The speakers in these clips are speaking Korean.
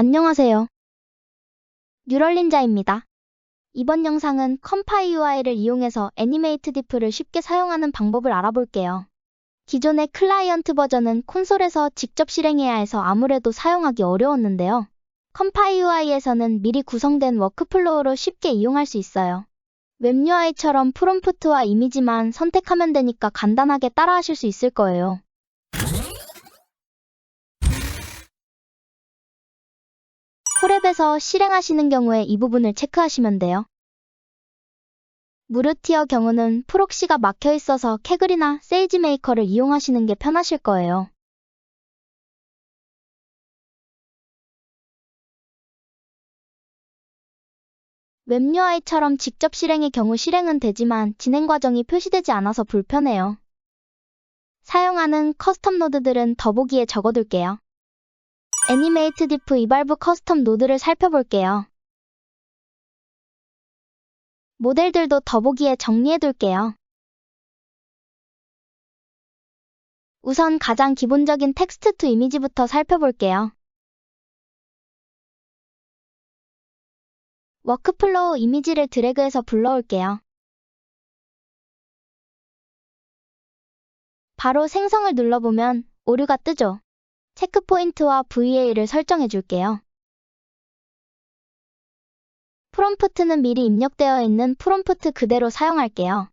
안녕하세요. 뉴럴린자입니다. 이번 영상은 컴파이 UI를 이용해서 애니메이트 diff를 쉽게 사용하는 방법을 알아볼게요. 기존의 클라이언트 버전은 콘솔에서 직접 실행해야 해서 아무래도 사용하기 어려웠는데요. 컴파이 UI에서는 미리 구성된 워크플로우로 쉽게 이용할 수 있어요. 웹 UI처럼 프롬프트와 이미지만 선택하면 되니까 간단하게 따라하실 수 있을 거예요. 콜앱에서 실행하시는 경우에 이 부분을 체크하시면 돼요. 무료 티어 경우는 프록시가 막혀 있어서 캐글이나 세이지메이커를 이용하시는 게 편하실 거예요. 웹 UI처럼 직접 실행의 경우 실행은 되지만 진행 과정이 표시되지 않아서 불편해요. 사용하는 커스텀 노드들은 더보기에 적어둘게요. 애니메이트 diff 이발브 커스텀 노드를 살펴볼게요. 모델들도 더보기에 정리해둘게요. 우선 가장 기본적인 텍스트 투 이미지부터 살펴볼게요. 워크플로우 이미지를 드래그해서 불러올게요. 바로 생성을 눌러보면 오류가 뜨죠. 체크포인트와 VA를 설정해줄게요. 프롬프트는 미리 입력되어 있는 프롬프트 그대로 사용할게요.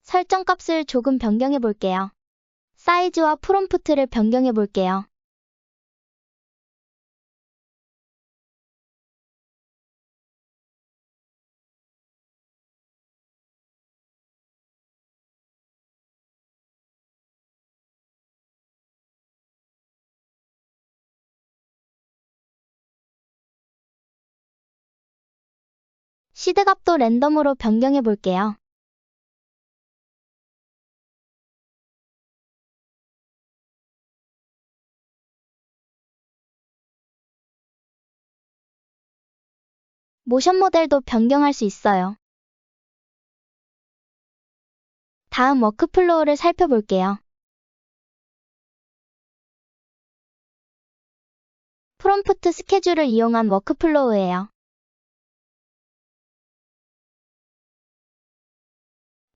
설정 값을 조금 변경해 볼게요. 사이즈와 프롬프트를 변경해 볼게요. 시드 값도 랜덤으로 변경해 볼게요. 모션 모델도 변경할 수 있어요. 다음 워크플로우를 살펴볼게요. 프롬프트 스케줄을 이용한 워크플로우예요.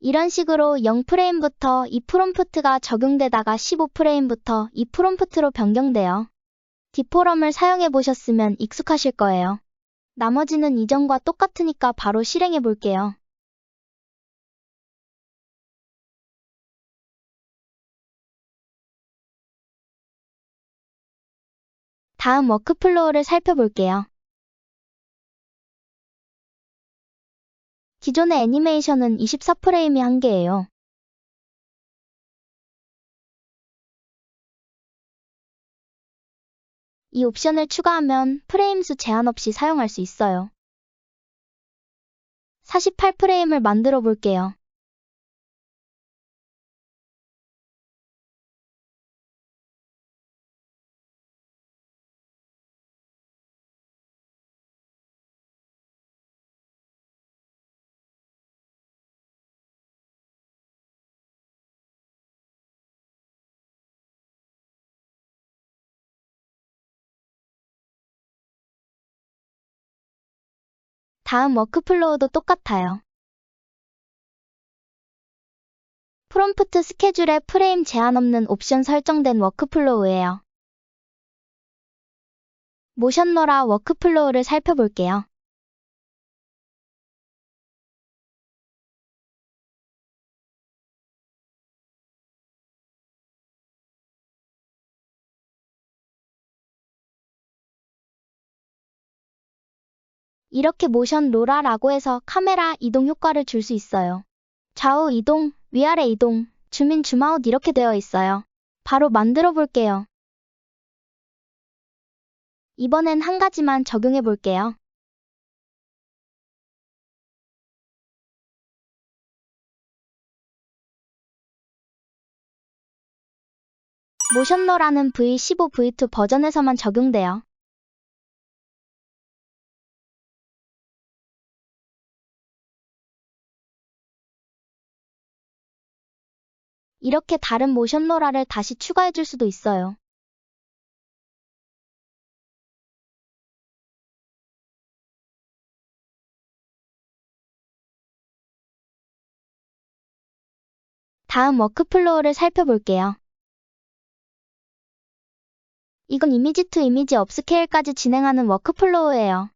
이런 식으로 0프레임부터 이 프롬프트가 적용되다가 15프레임부터 이 프롬프트로 변경돼요. 디포럼을 사용해 보셨으면 익숙하실 거예요. 나머지는 이전과 똑같으니까 바로 실행해 볼게요. 다음 워크플로우를 살펴볼게요. 기존의 애니메이션은 24프레임이 한계예요. 이 옵션을 추가하면 프레임 수 제한 없이 사용할 수 있어요. 48프레임을 만들어 볼게요. 다음 워크플로우도 똑같아요. 프롬프트 스케줄에 프레임 제한 없는 옵션 설정된 워크플로우예요. 모션러라 워크플로우를 살펴볼게요. 이렇게 모션 로라라고 해서 카메라 이동 효과를 줄 수 있어요. 좌우 이동, 위아래 이동, 줌인 줌아웃 이렇게 되어 있어요. 바로 만들어 볼게요. 이번엔 한 가지만 적용해 볼게요. 모션러라는 V15, V2 버전에서만 적용돼요. 이렇게 다른 모션 로라를 다시 추가해줄 수도 있어요. 다음 워크플로우를 살펴볼게요. 이건 이미지 투 이미지 업스케일까지 진행하는 워크플로우예요.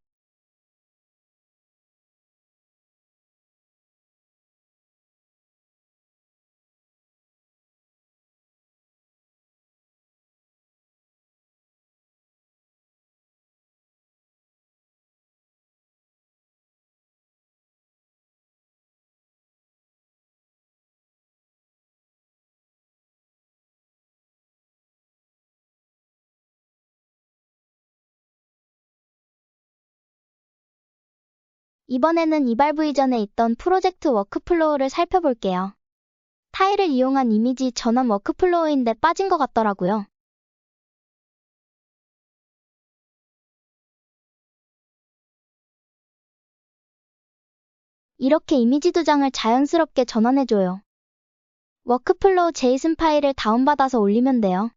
이번에는 이발브 이전에 있던 프로젝트 워크플로우를 살펴볼게요. 타일을 이용한 이미지 전환 워크플로우인데 빠진 것 같더라고요. 이렇게 이미지 2장을 자연스럽게 전환해줘요. 워크플로우 제이슨 파일을 다운받아서 올리면 돼요.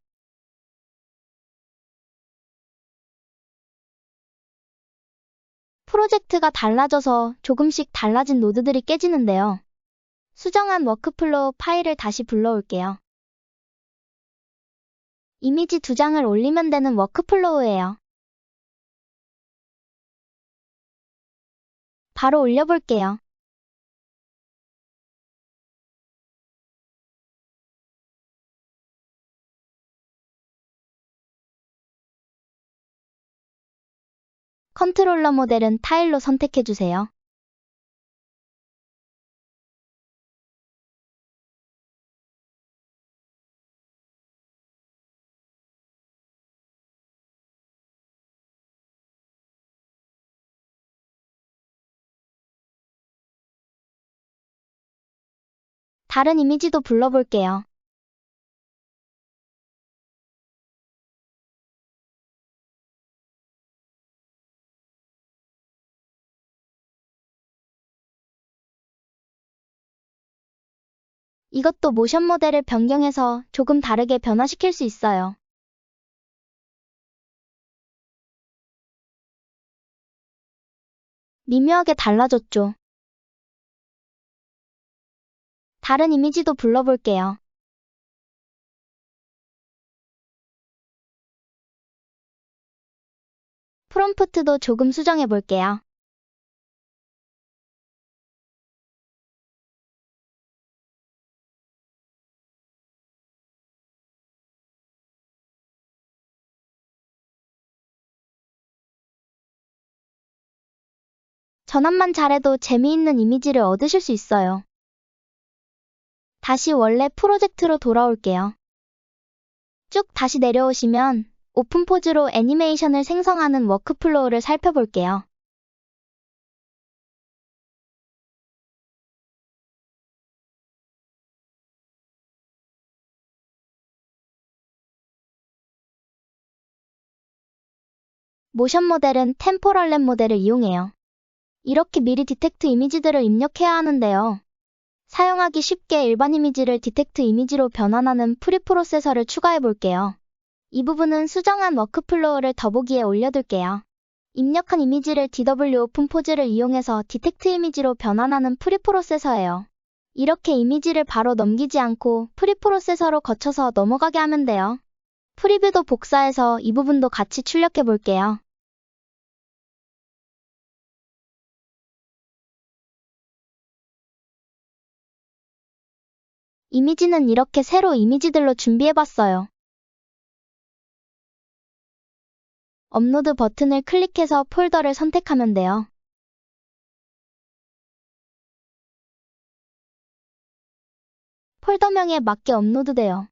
프로젝트가 달라져서 조금씩 달라진 노드들이 깨지는데요. 수정한 워크플로우 파일을 다시 불러올게요. 이미지 2장을 올리면 되는 워크플로우예요. 바로 올려볼게요. 컨트롤러 모델은 타일로 선택해주세요. 다른 이미지도 불러볼게요. 이것도 모션 모델을 변경해서 조금 다르게 변화시킬 수 있어요. 미묘하게 달라졌죠. 다른 이미지도 불러볼게요. 프롬프트도 조금 수정해볼게요. 전환만 잘해도 재미있는 이미지를 얻으실 수 있어요. 다시 원래 프로젝트로 돌아올게요. 쭉 다시 내려오시면 오픈 포즈로 애니메이션을 생성하는 워크플로우를 살펴볼게요. 모션 모델은 템포럴 랩 모델을 이용해요. 이렇게 미리 디텍트 이미지들을 입력해야 하는데요. 사용하기 쉽게 일반 이미지를 디텍트 이미지로 변환하는 프리프로세서를 추가해 볼게요. 이 부분은 수정한 워크플로우를 더보기에 올려둘게요. 입력한 이미지를 DW 오픈 포즈를 이용해서 디텍트 이미지로 변환하는 프리프로세서예요. 이렇게 이미지를 바로 넘기지 않고 프리프로세서로 거쳐서 넘어가게 하면 돼요. 프리뷰도 복사해서 이 부분도 같이 출력해 볼게요. 이미지는 이렇게 새로 이미지들로 준비해봤어요. 업로드 버튼을 클릭해서 폴더를 선택하면 돼요. 폴더명에 맞게 업로드돼요.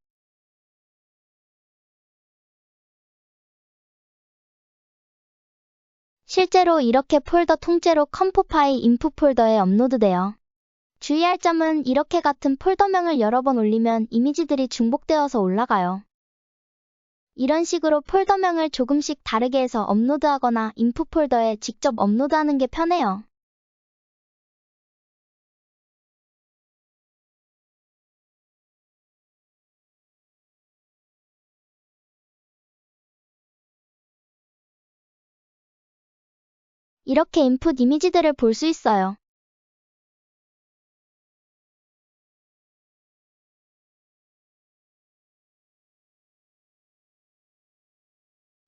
실제로 이렇게 폴더 통째로 컴포 파일 인풋 폴더에 업로드돼요. 주의할 점은 이렇게 같은 폴더명을 여러 번 올리면 이미지들이 중복되어서 올라가요. 이런 식으로 폴더명을 조금씩 다르게 해서 업로드하거나 인풋 폴더에 직접 업로드하는 게 편해요. 이렇게 인풋 이미지들을 볼 수 있어요.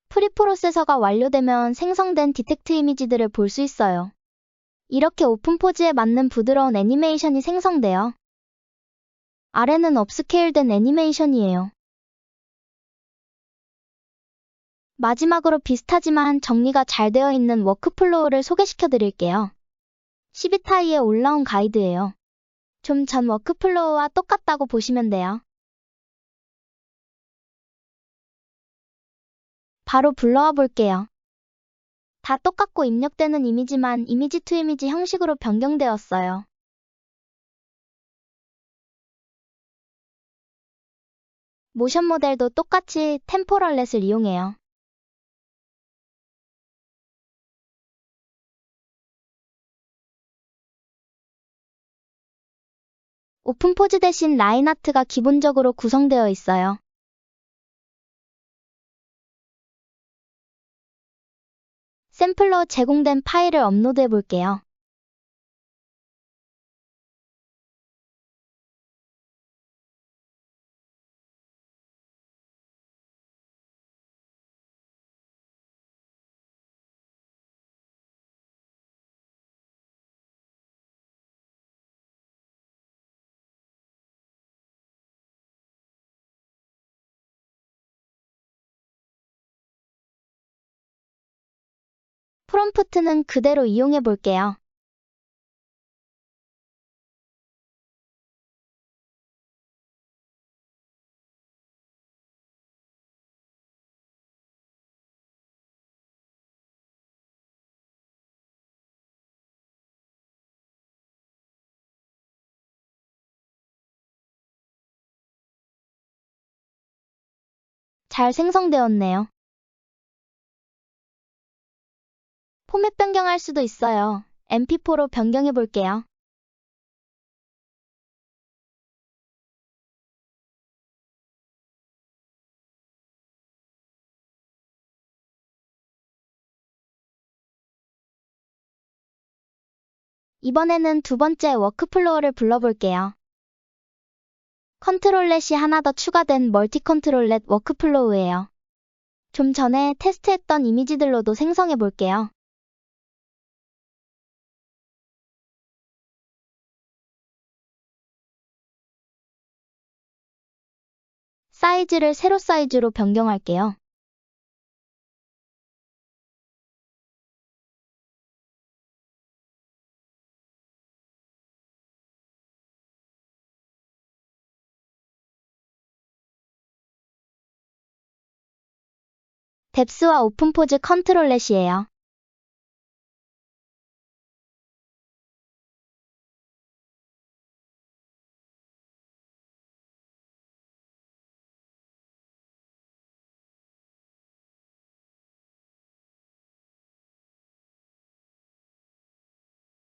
프리프로세서가 완료되면 생성된 디텍트 이미지들을 볼 수 있어요. 이렇게 오픈 포즈에 맞는 부드러운 애니메이션이 생성돼요. 아래는 업스케일된 애니메이션이에요. 마지막으로 비슷하지만 정리가 잘 되어 있는 워크플로우를 소개시켜 드릴게요. 12타이에 올라온 가이드예요. 좀 전 워크플로우와 똑같다고 보시면 돼요. 바로 불러와 볼게요. 다 똑같고 입력되는 이미지만 이미지 투 이미지 형식으로 변경되었어요. 모션 모델도 똑같이 템포럴렛을 이용해요. 오픈 포즈 대신 라인 아트가 기본적으로 구성되어 있어요. 샘플러 제공된 파일을 업로드해 볼게요. 프롬프트는 그대로 이용해 볼게요. 잘 생성되었네요. 포맷 변경할 수도 있어요. MP4로 변경해 볼게요. 이번에는 두 번째 워크플로우를 불러볼게요. 컨트롤렛이 하나 더 추가된 멀티 컨트롤렛 워크플로우예요. 좀 전에 테스트했던 이미지들로도 생성해 볼게요. 사이즈를 세로 사이즈로 변경할게요. 뎁스와 오픈 포즈 컨트롤렛이에요.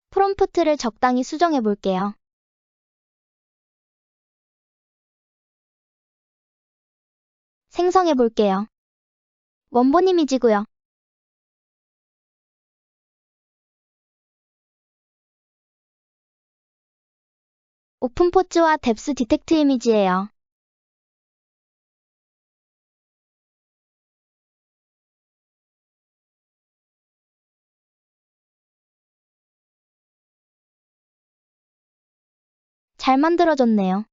프롬프트를 적당히 수정해 볼게요. 생성해 볼게요. 원본 이미지고요. 오픈 포즈와 뎁스 디텍트 이미지예요. 잘 만들어졌네요.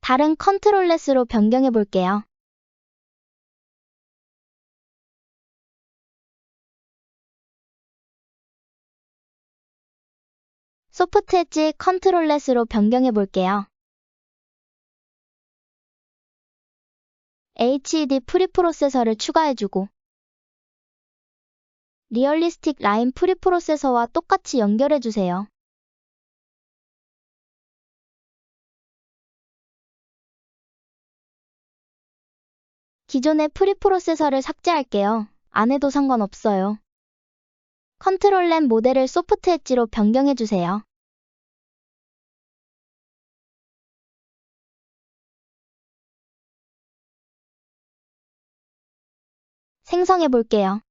다른 컨트롤렛으로 변경해 볼게요. 소프트 엣지 컨트롤렛으로 변경해 볼게요. HED 프리프로세서를 추가해주고 리얼리스틱 라인 프리프로세서와 똑같이 연결해주세요. 기존의 프리프로세서를 삭제할게요. 안 해도 상관없어요. 컨트롤 램 모델을 소프트 엣지로 변경해주세요. 생성해볼게요.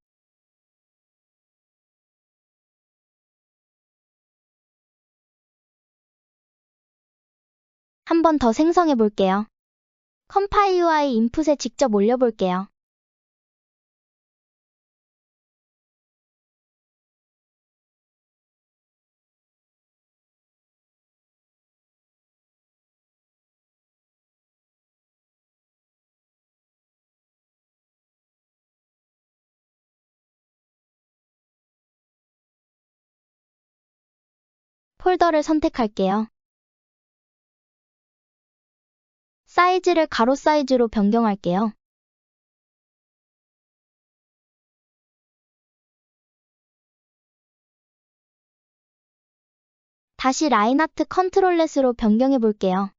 한 번 더 생성해볼게요. 컴파일 인풋에 직접 올려볼게요. 폴더를 선택할게요. 사이즈를 가로 사이즈로 변경할게요. 다시 라인 아트 컨트롤렛으로 변경해 볼게요.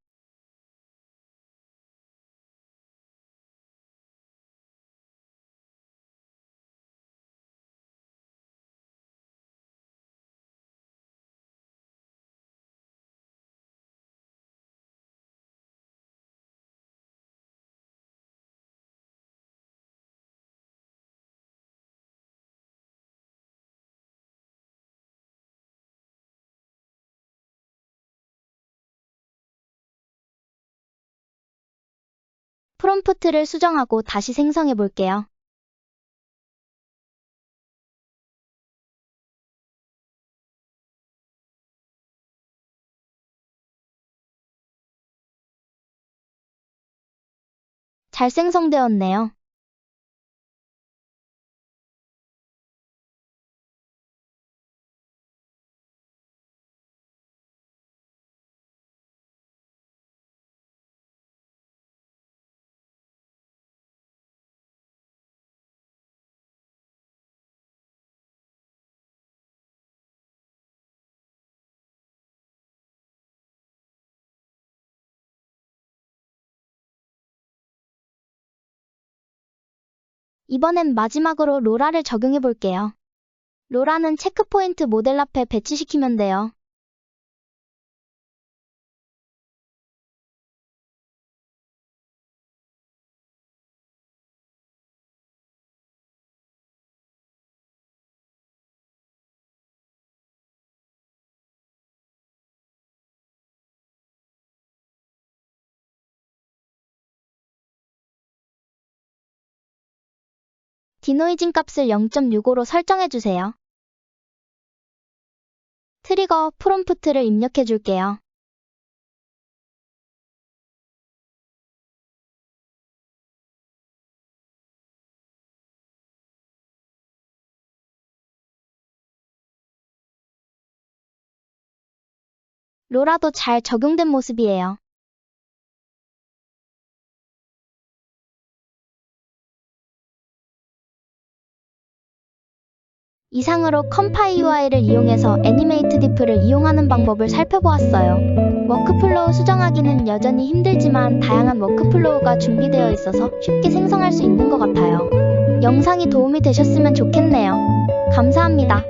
프롬프트를 수정하고 다시 생성해 볼게요. 잘 생성되었네요. 이번엔 마지막으로 로라를 적용해 볼게요. 로라는 체크포인트 모델 앞에 배치시키면 돼요. 디노이징 값을 0.65로 설정해주세요. 트리거 프롬프트를 입력해줄게요. 로라도 잘 적용된 모습이에요. 이상으로 컴파이UI를 이용해서 애니메이트 디프를 이용하는 방법을 살펴보았어요. 워크플로우 수정하기는 여전히 힘들지만 다양한 워크플로우가 준비되어 있어서 쉽게 생성할 수 있는 것 같아요. 영상이 도움이 되셨으면 좋겠네요. 감사합니다.